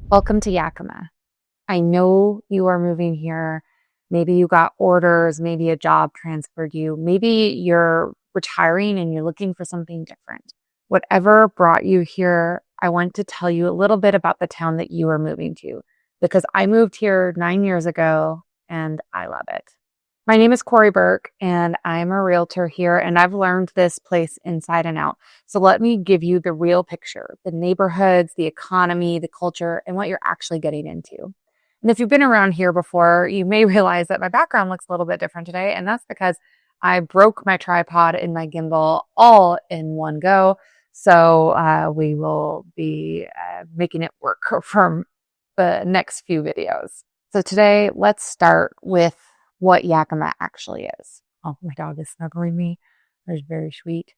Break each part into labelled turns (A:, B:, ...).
A: Welcome to Yakima. I know you are moving here. Maybe you got orders, maybe a job transferred you, maybe you're retiring and you're looking for something different. Whatever brought you here, I want to tell you a little bit about the town that you are moving to because I moved here 9 years ago and I love it. My name is Corie Burke and I'm a realtor here and I've learned this place inside and out. So let me give you the real picture, the neighborhoods, the economy, the culture, and what you're actually getting into. And if you've been around here before, you may realize that my background looks a little bit different today. And that's because I broke my tripod and my gimbal all in one go. So we will be making it work from the next few videos. So today, let's start with what Yakima actually is. Oh, my dog is snuggling me. That's very sweet.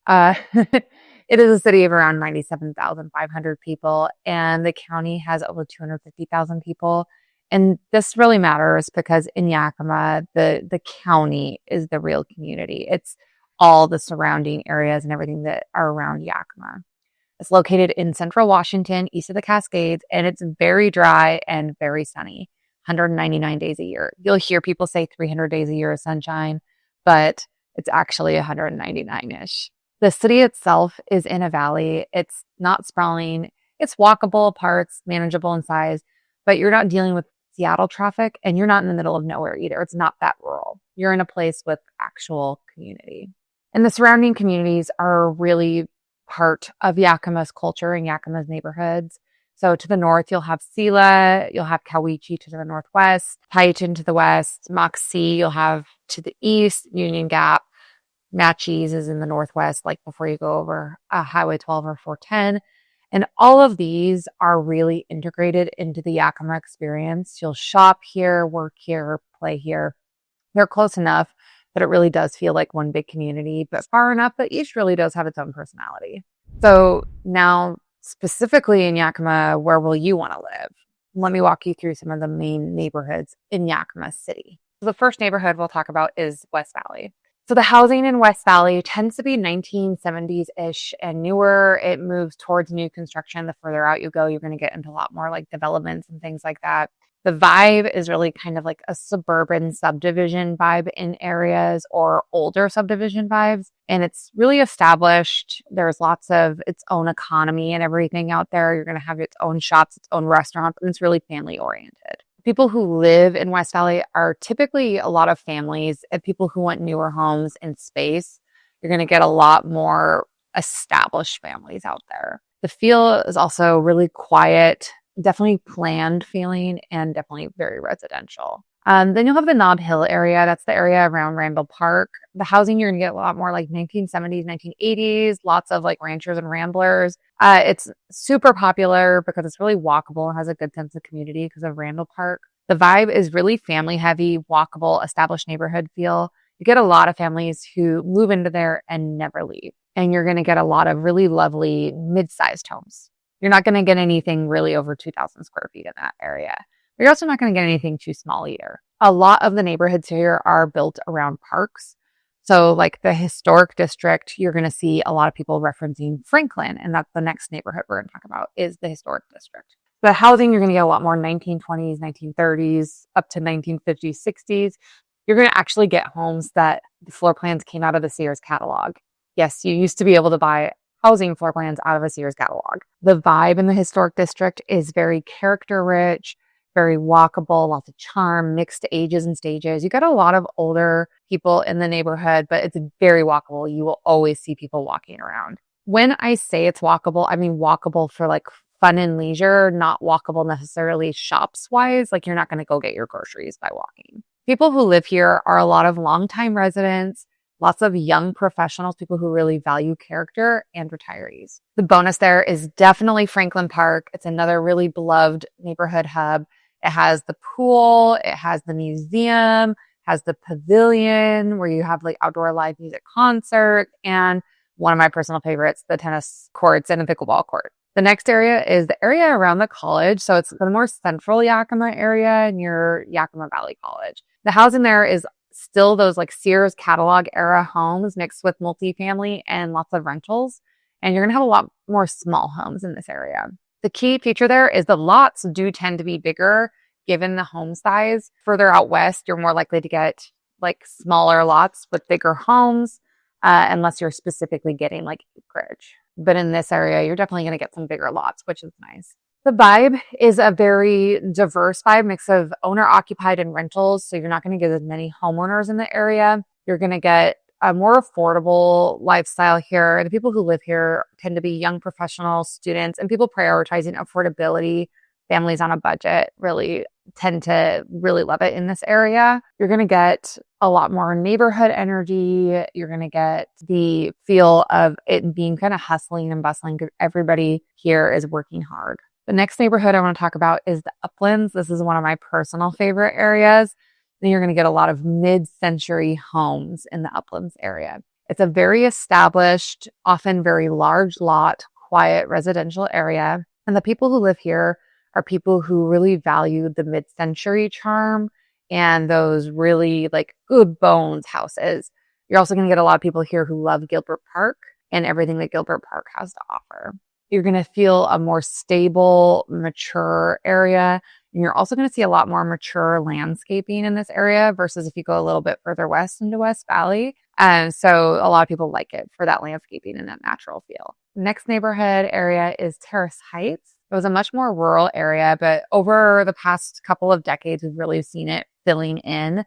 A: It is a city of around 97,500 people, and the county has over 250,000 people. And this really matters because in Yakima, the county is the real community. It's all the surrounding areas and everything that are around Yakima. It's located in central Washington, east of the Cascades, and it's very dry and very sunny. 199 days a year. You'll hear people say 300 days a year of sunshine, but it's actually 199-ish. The city itself is in a valley. It's not sprawling. It's walkable parts, manageable in size, but you're not dealing with Seattle traffic and you're not in the middle of nowhere either. It's not that rural. You're in a place with actual community. And the surrounding communities are really part of Yakima's culture and Yakima's neighborhoods. So to the north, you'll have Sela, you'll have Cowiche to the northwest, Tieton to the west, Moxie you'll have to the east, Union Gap, Matchees is in the northwest, like before you go over Highway 12 or 410. And all of these are really integrated into the Yakima experience. You'll shop here, work here, play here. They're close enough that it really does feel like one big community, but far enough that each really does have its own personality. So now, specifically in Yakima, where will you want to live? Let me walk you through some of the main neighborhoods in Yakima City. The first neighborhood we'll talk about is West Valley. So the housing in West Valley tends to be 1970s-ish and newer. It moves towards new construction. The further out you go, you're going to get into a lot more like developments and things like that. The vibe is really kind of like a suburban subdivision vibe in areas or older subdivision vibes. And it's really established. There's lots of its own economy and everything out there. You're going to have its own shops, its own restaurants, and it's really family oriented. People who live in West Valley are typically a lot of families and people who want newer homes and space. You're going to get a lot more established families out there. The feel is also really quiet, definitely planned feeling, and definitely very residential. Then you'll have the Nob Hill area. That's the area around Randall Park. The housing, you're going to get a lot more like 1970s, 1980s, lots of like ranchers and ramblers. It's super popular because it's really walkable and has a good sense of community because of Randall Park. The vibe is really family heavy, walkable, established neighborhood feel. You get a lot of families who move into there and never leave. And you're going to get a lot of really lovely mid-sized homes. You're not going to get anything really over 2,000 square feet in that area. But you're also not going to get anything too small either. A lot of the neighborhoods here are built around parks. So like the historic district, you're going to see a lot of people referencing Franklin. And that's the next neighborhood we're going to talk about is the historic district. The housing, you're going to get a lot more 1920s, 1930s, up to 1950s, 60s. You're going to actually get homes that the floor plans came out of the Sears catalog. Yes, you used to be able to buy housing floor plans out of a Sears catalog. The vibe in the historic district is very character rich, very walkable, lots of charm, mixed ages and stages. You got a lot of older people in the neighborhood, but it's very walkable. You will always see people walking around. When I say it's walkable, I mean walkable for like fun and leisure, not walkable necessarily shops wise. Like you're not going to go get your groceries by walking. People who live here are a lot of longtime residents, lots of young professionals, people who really value character, and retirees. The bonus there is definitely Franklin Park. It's another really beloved neighborhood hub. It has the pool, it has the museum, has the pavilion where you have like outdoor live music concert, and one of my personal favorites, the tennis courts and the pickleball court. The next area is the area around the college. So it's the more central Yakima area near Yakima Valley College. The housing there is still those like Sears catalog era homes mixed with multifamily and lots of rentals. And you're going to have a lot more small homes in this area. The key feature there is the lots do tend to be bigger given the home size. Further out west, you're more likely to get like smaller lots with bigger homes, unless you're specifically getting like acreage. But in this area, you're definitely going to get some bigger lots, which is nice. The vibe is a very diverse vibe, mix of owner-occupied and rentals. So you're not going to get as many homeowners in the area. You're going to get a more affordable lifestyle here. The people who live here tend to be young professionals, students, and people prioritizing affordability. Families on a budget really tend to really love it in this area. You're going to get a lot more neighborhood energy. You're going to get the feel of it being kind of hustling and bustling because everybody here is working hard. The next neighborhood I want to talk about is the Uplands. This is one of my personal favorite areas. Then you're going to get a lot of mid-century homes in the Uplands area. It's a very established, often very large lot, quiet residential area. And the people who live here are people who really value the mid-century charm and those really like good bones houses. You're also going to get a lot of people here who love Gilbert Park and everything that Gilbert Park has to offer. You're going to feel a more stable, mature area. And you're also going to see a lot more mature landscaping in this area versus if you go a little bit further west into West Valley. And so a lot of people like it for that landscaping and that natural feel. Next neighborhood area is Terrace Heights. It was a much more rural area, but over the past couple of decades, we've really seen it filling in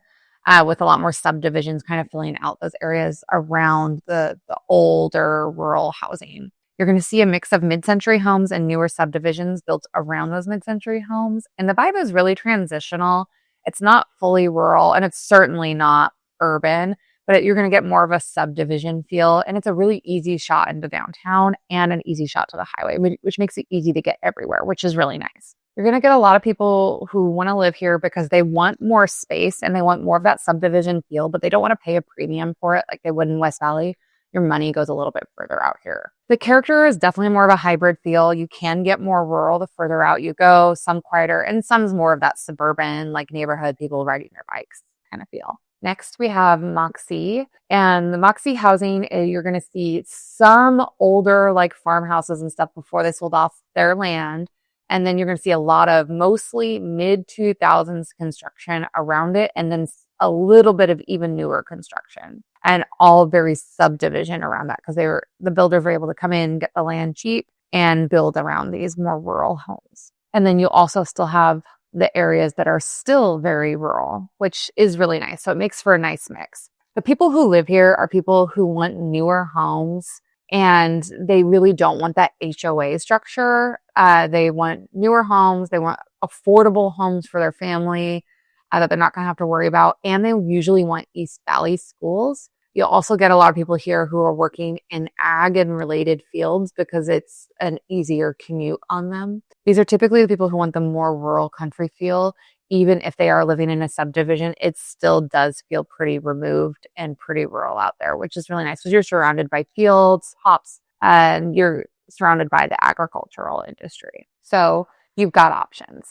A: with a lot more subdivisions kind of filling out those areas around the older rural housing. You're going to see a mix of mid-century homes and newer subdivisions built around those mid-century homes. And the vibe is really transitional. It's not fully rural, and it's certainly not urban, but you're going to get more of a subdivision feel. And it's a really easy shot into downtown and an easy shot to the highway, which makes it easy to get everywhere, which is really nice. You're going to get a lot of people who want to live here because they want more space and they want more of that subdivision feel, but they don't want to pay a premium for it like they would in West Valley. Your money goes a little bit further out here. The character is definitely more of a hybrid feel. You can get more rural the further out you go, some quieter, and some's more of that suburban, like neighborhood, people riding their bikes kind of feel. Next, we have Moxie. And the Moxie housing, you're going to see some older like farmhouses and stuff before they sold off their land. And then you're going to see a lot of mostly mid-2000s construction around it, and then a little bit of even newer construction. And all very subdivision around that because the builders were able to come in, get the land cheap, and build around these more rural homes. And then you also still have the areas that are still very rural, which is really nice. So it makes for a nice mix. The people who live here are people who want newer homes, and they really don't want that HOA structure. They want newer homes. They want affordable homes for their family that they're not going to have to worry about. And they usually want East Valley schools. You'll also get a lot of people here who are working in ag and related fields because it's an easier commute on them. These are typically the people who want the more rural country feel. Even if they are living in a subdivision, it still does feel pretty removed and pretty rural out there, which is really nice because you're surrounded by fields, hops, and you're surrounded by the agricultural industry. So you've got options.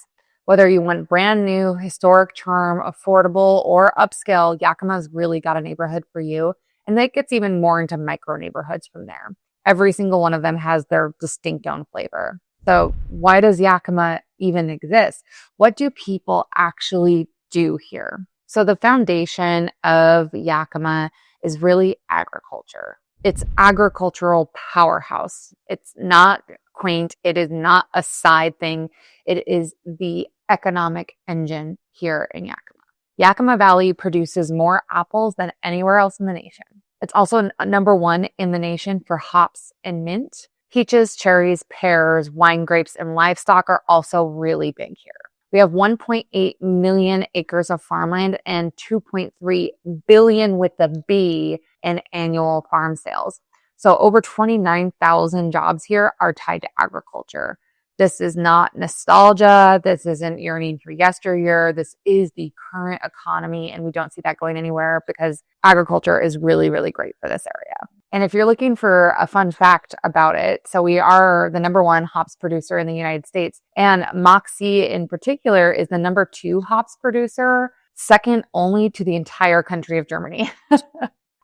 A: Whether you want brand new, historic charm, affordable, or upscale, Yakima's really got a neighborhood for you. And that gets even more into micro neighborhoods from there. Every single one of them has their distinct own flavor. So why does Yakima even exist? What do people actually do here? So the foundation of Yakima is really agriculture. It's agricultural powerhouse. It's not quaint. It is not a side thing. It is the economic engine here in Yakima. Yakima Valley produces more apples than anywhere else in the nation. It's also number one in the nation for hops and mint. Peaches, cherries, pears, wine grapes, and livestock are also really big here. We have 1.8 million acres of farmland and 2.3 billion with a B in annual farm sales. So over 29,000 jobs here are tied to agriculture. This is not nostalgia. This isn't yearning for yesteryear. This is the current economy, and we don't see that going anywhere because agriculture is really, really great for this area. And if you're looking for a fun fact about it, so we are the number one hops producer in the United States, and Moxie in particular is the number two hops producer, second only to the entire country of Germany.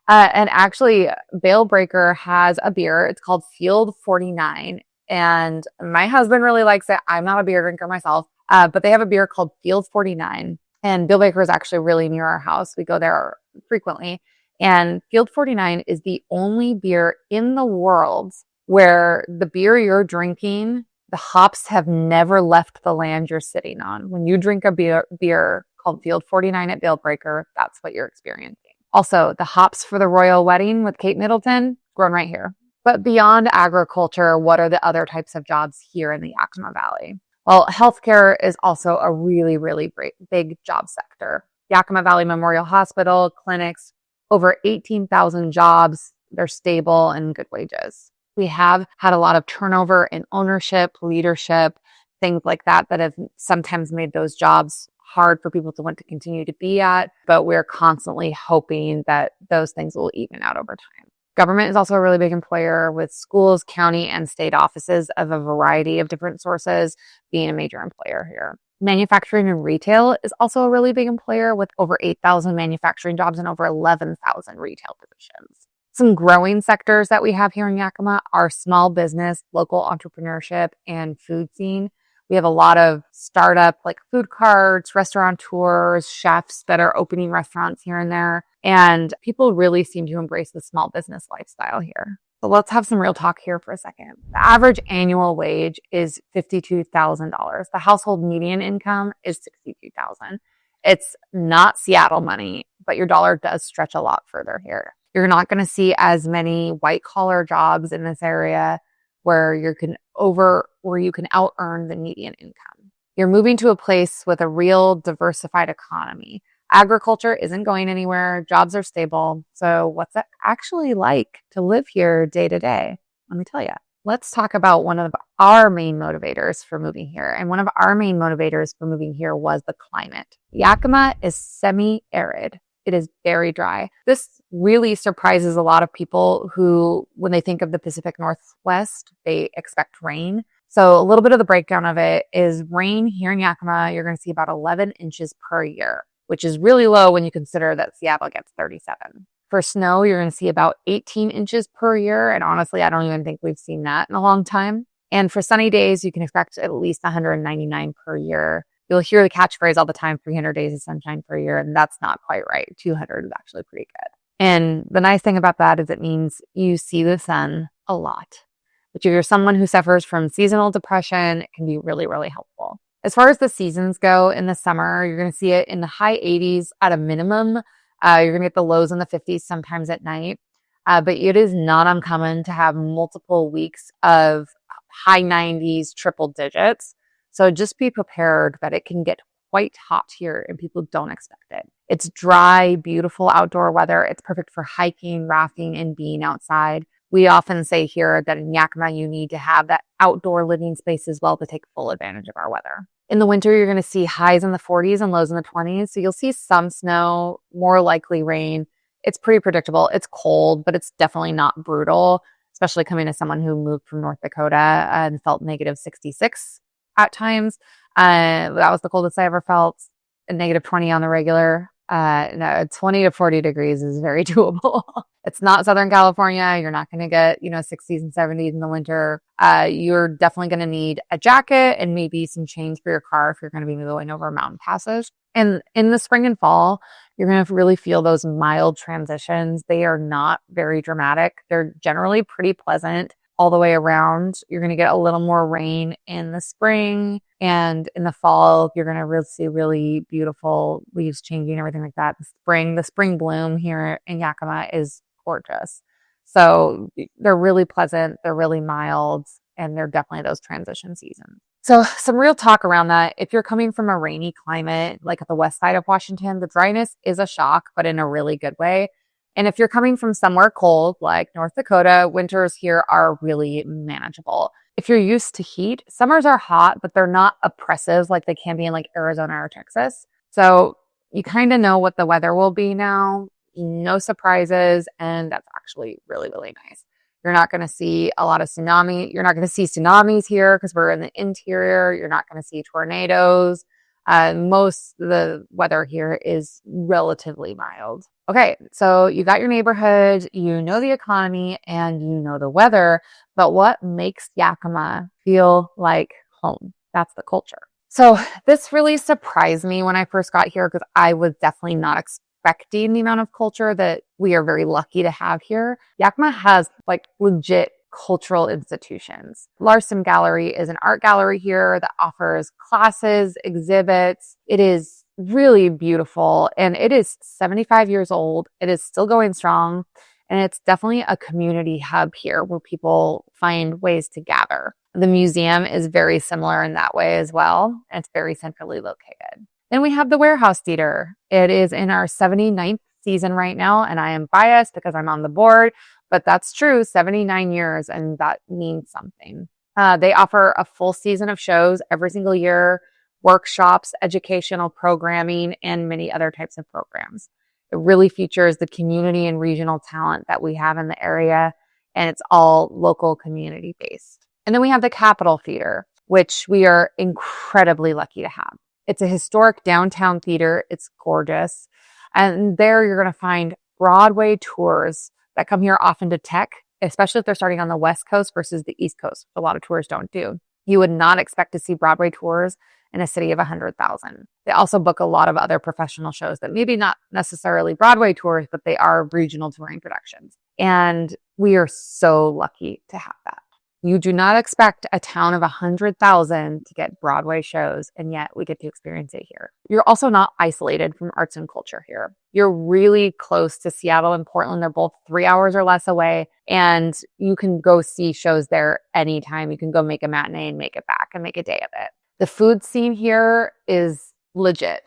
A: And actually, Bale Breaker has a beer. It's called Field 49. And my husband really likes it. I'm not a beer drinker myself, but they have a beer called Field 49. And Bill Baker is actually really near our house. We go there frequently. And Field 49 is the only beer in the world where the beer you're drinking, the hops have never left the land you're sitting on. When you drink a beer called Field 49 at Bill Baker, that's what you're experiencing. Also, the hops for the royal wedding with Kate Middleton, grown right here. But beyond agriculture, what are the other types of jobs here in the Yakima Valley? Well, healthcare is also a really, really big job sector. Yakima Valley Memorial Hospital, clinics, over 18,000 jobs. They're stable and good wages. We have had a lot of turnover in ownership, leadership, things like that have sometimes made those jobs hard for people to want to continue to be at, but we're constantly hoping that those things will even out over time. Government is also a really big employer, with schools, county, and state offices of a variety of different sources being a major employer here. Manufacturing and retail is also a really big employer, with over 8,000 manufacturing jobs and over 11,000 retail positions. Some growing sectors that we have here in Yakima are small business, local entrepreneurship, and food scene. We have a lot of startup like food carts, restaurateurs, chefs that are opening restaurants here and there. And people really seem to embrace the small business lifestyle here. So let's have some real talk here for a second. The average annual wage is $52,000. The household median income is $62,000. It's not Seattle money, but your dollar does stretch a lot further here. You're not going to see as many white collar jobs in this area where you can out earn the median income. You're moving to a place with a real diversified economy. Agriculture isn't going anywhere. Jobs are stable. So what's it actually like to live here day to day? Let me tell you. Let's talk about one of our main motivators for moving here. And one of our main motivators for moving here was the climate. Yakima is semi-arid. It is very dry. This really surprises a lot of people who, when they think of the Pacific Northwest, they expect rain. So a little bit of the breakdown of it is rain here in Yakima, you're going to see about 11 inches per year, which is really low when you consider that Seattle gets 37. For snow, you're going to see about 18 inches per year. And honestly, I don't even think we've seen that in a long time. And for sunny days, you can expect at least 199 per year. You'll hear the catchphrase all the time, 300 days of sunshine per year. And that's not quite right. 200 is actually pretty good. And the nice thing about that is it means you see the sun a lot. But if you're someone who suffers from seasonal depression, it can be really, really helpful. As far as the seasons go, in the summer, you're going to see it in the high 80s at a minimum. You're going to get the lows in the 50s sometimes at night. But it is not uncommon to have multiple weeks of high 90s, triple digits. So just be prepared that it can get quite hot here and people don't expect it. It's dry, beautiful outdoor weather. It's perfect for hiking, rafting, and being outside. We often say here that in Yakima, you need to have that outdoor living space as well to take full advantage of our weather. In the winter, you're going to see highs in the 40s and lows in the 20s. So you'll see some snow, more likely rain. It's pretty predictable. It's cold, but it's definitely not brutal, especially coming as someone who moved from North Dakota and felt negative 66 at times. That was the coldest I ever felt. A negative 20 on the regular. No, 20 to 40 degrees is very doable. It's not Southern California. You're not going to get, 60s and 70s in the winter. You're definitely going to need a jacket and maybe some chains for your car if you're going to be going over mountain passes. And in the spring and fall, you're going to really feel those mild transitions. They are not very dramatic. They're generally pretty pleasant all the way around. You're going to get a little more rain in the spring, and in the fall, you're going to see really beautiful leaves changing, everything like that. The spring bloom here in Yakima is gorgeous. So they're really pleasant. They're really mild, and they're definitely those transition seasons. So some real talk around that. If you're coming from a rainy climate, like at the west side of Washington, the dryness is a shock, but in a really good way. And if you're coming from somewhere cold, like North Dakota, winters here are really manageable. If you're used to heat, summers are hot, but they're not oppressive like they can be in like Arizona or Texas. So you kind of know what the weather will be now. No surprises. And that's actually really, really nice. You're not going to see a lot of tsunami. You're not going to see tsunamis here because we're in the interior. You're not going to see tornadoes. Most of the weather here is relatively mild. Okay, so you got your neighborhood, you know the economy, and you know the weather, but what makes Yakima feel like home? That's the culture. So this really surprised me when I first got here because I was definitely not expecting the amount of culture that we are very lucky to have here. Yakima has like legit cultural institutions. Larson Gallery is an art gallery here that offers classes, exhibits. It is really beautiful and it is 75 years old. It is still going strong and it's definitely a community hub here where people find ways to gather. The museum is very similar in that way as well. It's very centrally located. Then we have the Warehouse Theater. It is in our 79th season right now, and I am biased because I'm on the board, but that's true, 79 years, and that means something. They offer a full season of shows every single year, workshops, educational programming, and many other types of programs. It really features the community and regional talent that we have in the area, and it's all local community based. And then we have the Capitol Theater, which we are incredibly lucky to have. It's a historic downtown theater. It's gorgeous. And there you're going to find Broadway tours that come here often to tech, especially if they're starting on the West Coast versus the East Coast, which a lot of tours don't do. You would not expect to see Broadway tours in a city of 100,000. They also book a lot of other professional shows that maybe not necessarily Broadway tours, but they are regional touring productions. And we are so lucky to have that. You do not expect a town of 100,000 to get Broadway shows, and yet we get to experience it here. You're also not isolated from arts and culture here. You're really close to Seattle and Portland. They're both 3 hours or less away, and you can go see shows there anytime. You can go make a matinee and make it back and make a day of it. The food scene here is legit.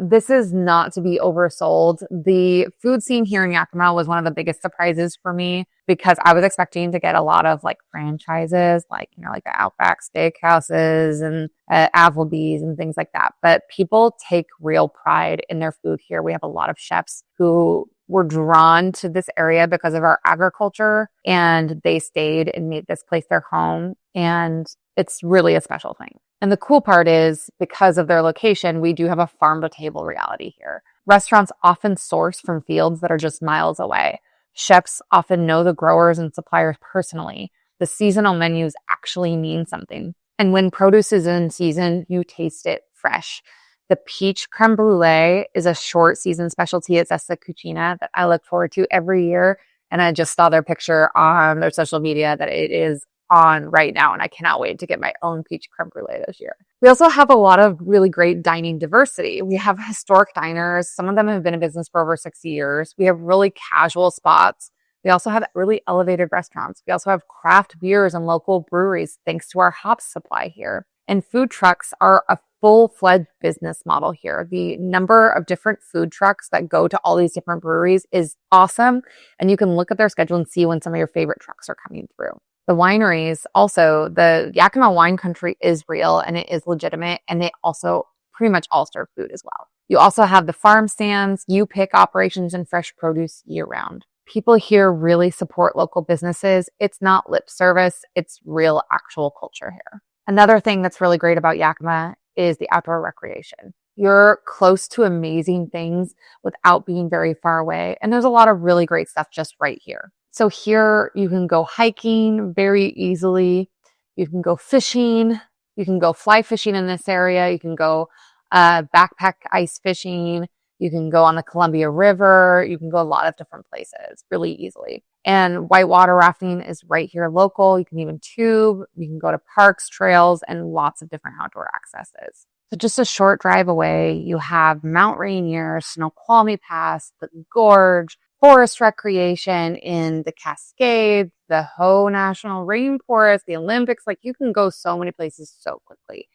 A: This is not to be oversold. The food scene here in Yakima was one of the biggest surprises for me because I was expecting to get a lot of like franchises, like, like the Outback Steakhouses and Applebee's and things like that. But people take real pride in their food here. We have a lot of chefs who were drawn to this area because of our agriculture, and they stayed and made this place their home. And it's really a special thing. And the cool part is, because of their location, we do have a farm-to-table reality here. Restaurants often source from fields that are just miles away. Chefs often know the growers and suppliers personally. The seasonal menus actually mean something. And when produce is in season, you taste it fresh. The peach creme brulee is a short season specialty at Zesta Cucina that I look forward to every year. And I just saw their picture on their social media that it is on right now, and I cannot wait to get my own peach creme brulee this year. We also have a lot of really great dining diversity. We have historic diners. Some of them have been in business for over 60 years. We have really casual spots. We also have really elevated restaurants. We also have craft beers and local breweries thanks to our hops supply here. And food trucks are a full-fledged business model here. The number of different food trucks that go to all these different breweries is awesome, and you can look at their schedule and see when some of your favorite trucks are coming through. The wineries, also, the Yakima wine country is real and it is legitimate, and they also pretty much all serve food as well. You also have the farm stands, you-pick operations, and fresh produce year-round. People here really support local businesses. It's not lip service, it's real actual culture here. Another thing that's really great about Yakima is the outdoor recreation. You're close to amazing things without being very far away, and there's a lot of really great stuff just right here. So here you can go hiking very easily. You can go fishing. You can go fly fishing in this area. You can go backpack ice fishing. You can go on the Columbia River. You can go a lot of different places really easily. And whitewater rafting is right here local. You can even tube. You can go to parks, trails, and lots of different outdoor accesses. So just a short drive away, you have Mount Rainier, Snoqualmie Pass, the Gorge, forest recreation in the Cascades, the Hoh National Rainforest, the Olympics. Like, you can go so many places so quickly.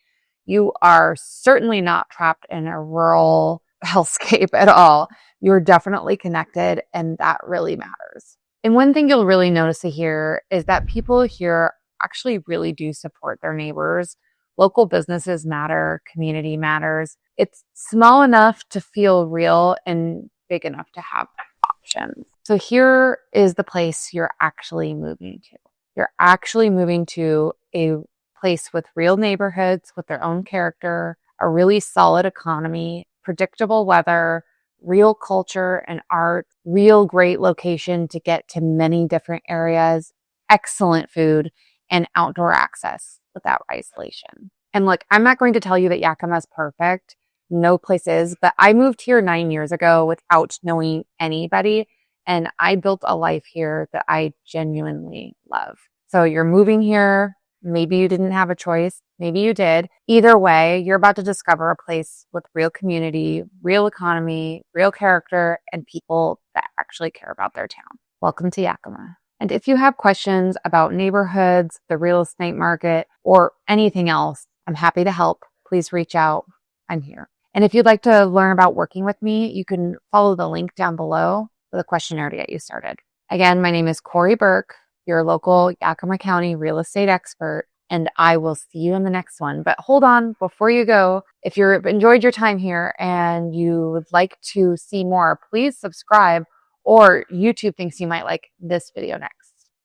A: You are certainly not trapped in a rural hellscape at all. You're definitely connected, and that really matters. And one thing you'll really notice here is that people here actually really do support their neighbors. Local businesses matter, community matters. It's small enough to feel real and big enough to have options. So here is the place you're actually moving to. You're actually moving to a place with real neighborhoods with their own character, a really solid economy, predictable weather, real culture and art, real great location to get to many different areas, excellent food, and outdoor access without isolation. And look, I'm not going to tell you that Yakima is perfect. No place is, but I moved here 9 years ago without knowing anybody, and I built a life here that I genuinely love. So you're moving here. Maybe you didn't have a choice. Maybe you did. Either way, you're about to discover a place with real community, real economy, real character, and people that actually care about their town. Welcome to Yakima. And if you have questions about neighborhoods, the real estate market, or anything else, I'm happy to help. Please reach out. I'm here. And if you'd like to learn about working with me, you can follow the link down below for the questionnaire to get you started. Again, my name is Corie Burke, your local Yakima County real estate expert, and I will see you in the next one. But hold on, before you go, if you've enjoyed your time here and you would like to see more, please subscribe, or YouTube thinks you might like this video next.